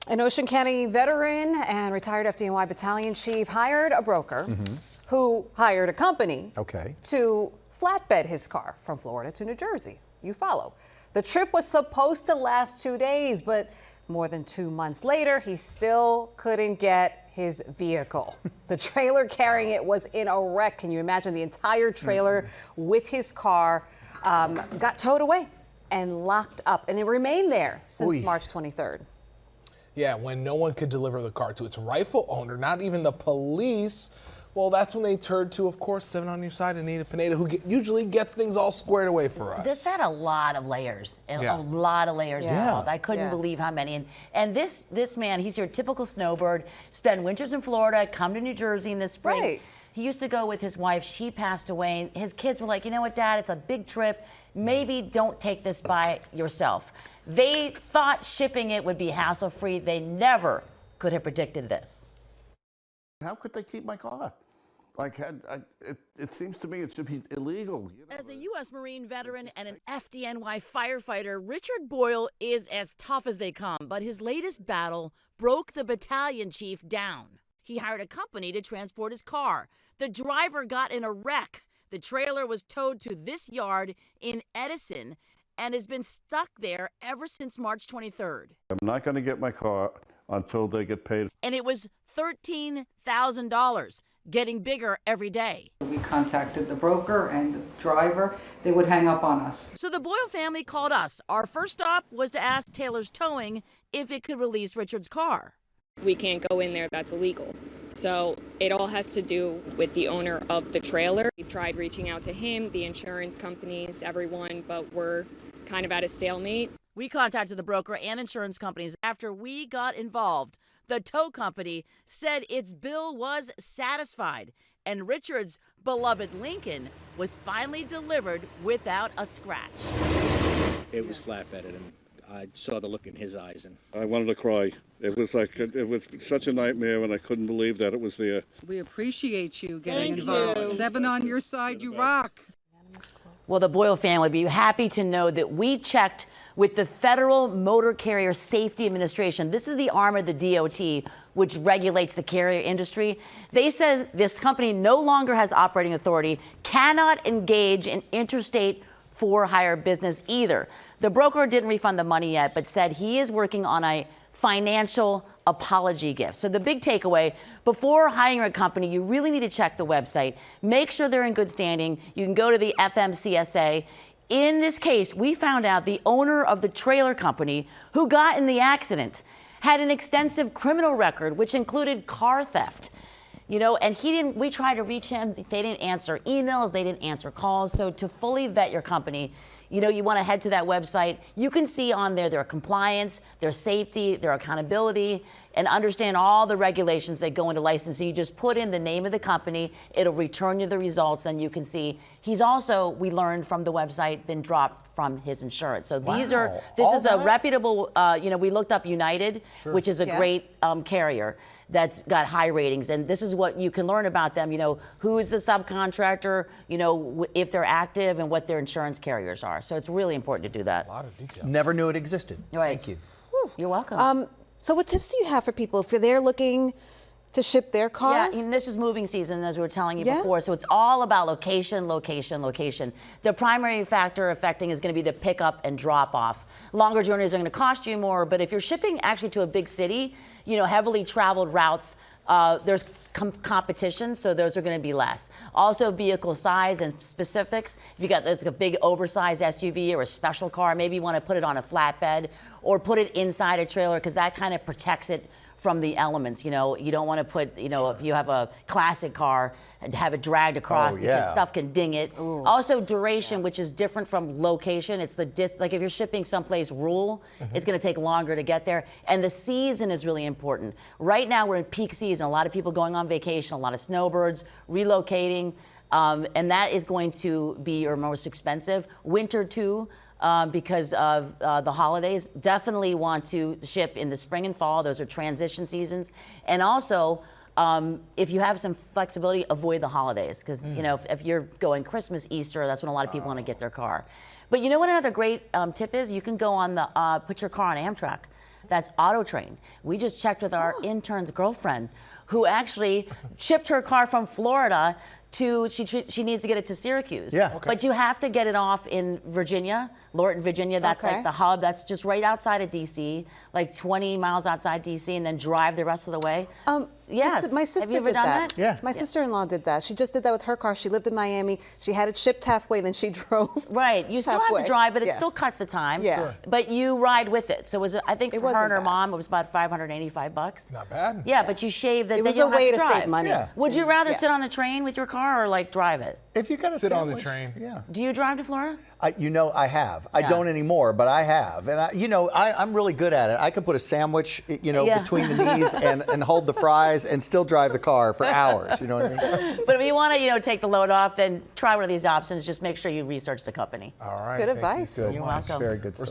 An Ocean County veteran and retired FDNY battalion chief hired a broker who hired a company to flatbed his car from Florida to New Jersey. You follow. The trip was supposed to last 2 days, but more than 2 months later, he still couldn't get his vehicle. The trailer carrying it was in a wreck. Can you imagine? The entire trailer with his car got towed away and locked up, and it remained there since March 23rd. Yeah, when no one could deliver the car to its rightful owner, not even the police, well, that's when they turned to, of course, 7 on your side, Anita Pineda, who usually gets things all squared away for us. This had a lot of layers, a lot of layers involved. I couldn't believe how many. And this man, he's your typical snowbird, spend winters in Florida, come to New Jersey in the spring. Right. He used to go with his wife. She passed away. His kids were like, you know what, Dad, it's a big trip. Maybe don't take this by yourself. They thought shipping it would be hassle-free. They never could have predicted this. How could they keep my car? Like, it seems to me it should be illegal. You know? As a U.S. Marine veteran and an FDNY firefighter, Richard Boyle is as tough as they come, but his latest battle broke the battalion chief down. He hired a company to transport his car. The driver got in a wreck. The trailer was towed to this yard in Edison and has been stuck there ever since March 23rd. I'm not going to get my car until they get paid. And it was $13,000, getting bigger every day. We contacted the broker and the driver. They would hang up on us. So the Boyle family called us. Our first stop was to ask Taylor's Towing if it could release Richard's car. We can't go in there, that's illegal. So it all has to do with the owner of the trailer. We've tried reaching out to him, the insurance companies, everyone, but we're kind of at a stalemate. We contacted the broker and insurance companies. After we got involved, the tow company said its bill was satisfied, and Richard's beloved Lincoln was finally delivered without a scratch. It was flatbedded, and I saw the look in his eyes, and I wanted to cry. It was like, it was such a nightmare, and I couldn't believe that it was there. We appreciate you getting involved. 7 on your side, you rock. Well, the Boyle family would be happy to know that we checked with the Federal Motor Carrier Safety Administration. This is the arm of the DOT, which regulates the carrier industry. They said this company no longer has operating authority, cannot engage in interstate for-hire business either. The broker didn't refund the money yet, but said he is working on a financial apology gift. So the big takeaway, before hiring a company, you really need to check the website. Make sure they're in good standing. You can go to the FMCSA. In this case, we found out the owner of the trailer company who got in the accident had an extensive criminal record, which included car theft. You know, and we tried to reach him. They didn't answer emails. They didn't answer calls. So to fully vet your company, you know, you want to head to that website. You can see on there their compliance, their safety, their accountability, and understand all the regulations that go into licensing. You just put in the name of the company. It'll return you the results. Then you can see he's also, we learned from the website, been dropped from his insurance. So this is a reputable, you know, we looked up United, which is a great carrier that's got high ratings, and this is what you can learn about them. You know, who is the subcontractor, you know, if they're active, and what their insurance carriers are. So it's really important to do that. A lot of details. Never knew it existed. Right. Thank you. You're welcome. So what tips do you have for people if they're looking to ship their car? Yeah, and this is moving season, as we were telling you before, so it's all about location, location, location. The primary factor affecting is going to be the pickup and drop off. Longer journeys are going to cost you more, but if you're shipping actually to a big city, you know, heavily traveled routes, there's competition, so those are going to be less. Also, vehicle size and specifics. If you got there's a big oversized SUV or a special car, maybe you want to put it on a flatbed or put it inside a trailer, because that kind of protects it from the elements. You know, you don't want to put, you know, if you have a classic car and have it dragged across because stuff can ding it. Also duration, which is different from location. It's the like if you're shipping someplace rural, it's going to take longer to get there. And the season is really important. Right now we're in peak season. A lot of people going on vacation, a lot of snowbirds relocating, and that is going to be your most expensive. Winter too. Because of the holidays. Definitely want to ship in the spring and fall. Those are transition seasons. And also, if you have some flexibility, avoid the holidays. Because, you know, if you're going Christmas, Easter, that's when a lot of people want to get their car. But you know what another great tip is? You can go on the, put your car on Amtrak. That's auto train. We just checked with our intern's girlfriend, who actually shipped her car from Florida to, she needs to get it to Syracuse. Yeah. Okay. But you have to get it off in Virginia, Lorton, Virginia. That's Okay. like the hub. That's just right outside of DC, like 20 miles outside DC, and then drive the rest of the way. Yes. My sister Have you ever did done that. that? Yeah. My sister-in-law did that. She just did that with her car. She lived in Miami. She had it shipped halfway, then she drove. Right. You still have halfway. to drive, but it Yeah. still cuts the time. Yeah. Sure. But you ride with it. So it was, I think for her wasn't and her bad. mom, it was about $585. Not bad. Yeah, but you shave that. It then was you a don't have way to drive. save money. Yeah. Would you rather Yeah. sit on the train with your car or like drive it? If you got to Sit on the train. Yeah. Do you drive to Florida? I have. I Yeah. don't anymore, but I have. And I'm really good at it. I can put a sandwich, Yeah. between the knees and hold the fries and still drive the car for hours. You know what I mean? But if you want to, take the load off, then try one of these options. Just make sure you research the company. All right. Good thank you advice. so You're much. welcome. Very good stuff.